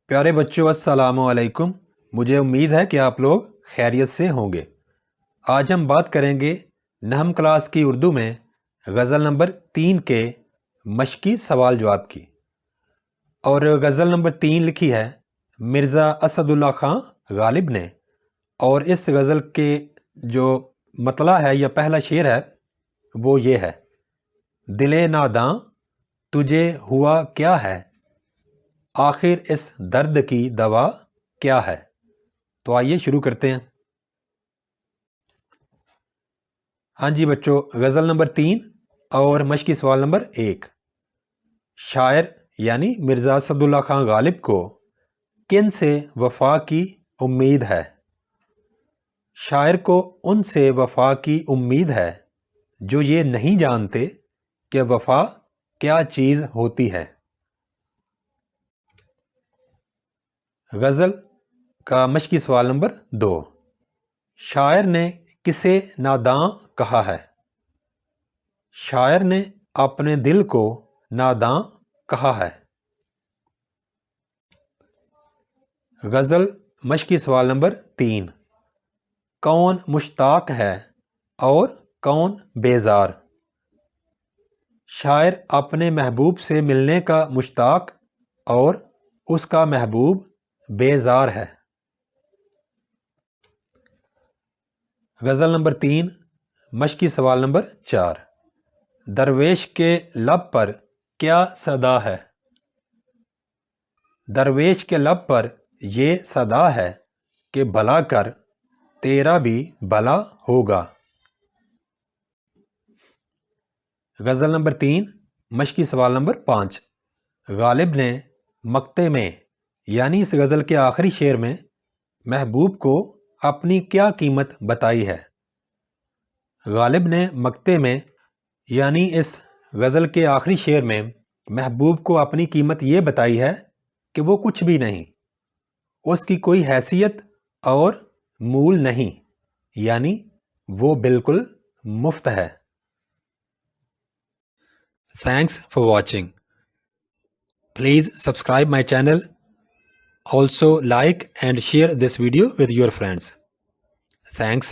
پیارے بچوں، السلام علیکم۔ مجھے امید ہے کہ آپ لوگ خیریت سے ہوں گے۔ آج ہم بات کریں گے نہم کلاس کی اردو میں غزل نمبر 3 کے مشقی سوال جواب کی۔ اور غزل نمبر 3 لکھی ہے مرزا اسد اللہ خان غالب نے، اور اس غزل کے جو مطلع ہے یا پہلا شعر ہے وہ یہ ہے: دل ناداں تجھے ہوا کیا ہے، آخر اس درد کی دوا کیا ہے۔ تو آئیے شروع کرتے ہیں۔ ہاں جی بچوں، غزل نمبر 3 اور مشقی سوال نمبر 1۔ شاعر یعنی مرزا اسد اللہ خان غالب کو کن سے وفا کی امید ہے؟ شاعر کو ان سے وفا کی امید ہے جو یہ نہیں جانتے کہ وفا کیا چیز ہوتی ہے۔ غزل کا مشقی سوال نمبر 2۔ شاعر نے کسے ناداں کہا ہے؟ شاعر نے اپنے دل کو ناداں کہا ہے۔ غزل مشقی سوال نمبر 3۔ کون مشتاق ہے اور کون بیزار؟ شاعر اپنے محبوب سے ملنے کا مشتاق اور اس کا محبوب بیزار ہے۔ غزل نمبر 3 مشقی سوال نمبر 4۔ درویش کے لب پر کیا صدا ہے؟ درویش کے لب پر یہ صدا ہے کہ بھلا کر تیرا بھی بھلا ہوگا۔ غزل نمبر 3 مشقی سوال نمبر 5۔ غالب نے مقطع میں یعنی اس غزل کے آخری شعر میں محبوب کو اپنی کیا قیمت بتائی ہے؟ غالب نے مقطع میں یعنی اس غزل کے آخری شعر میں محبوب کو اپنی قیمت یہ بتائی ہے کہ وہ کچھ بھی نہیں، اس کی کوئی حیثیت اور مول نہیں، یعنی وہ بالکل مفت ہے۔ Thanks for watching. Please subscribe my channel. Also like and share this video with your friends. Thanks.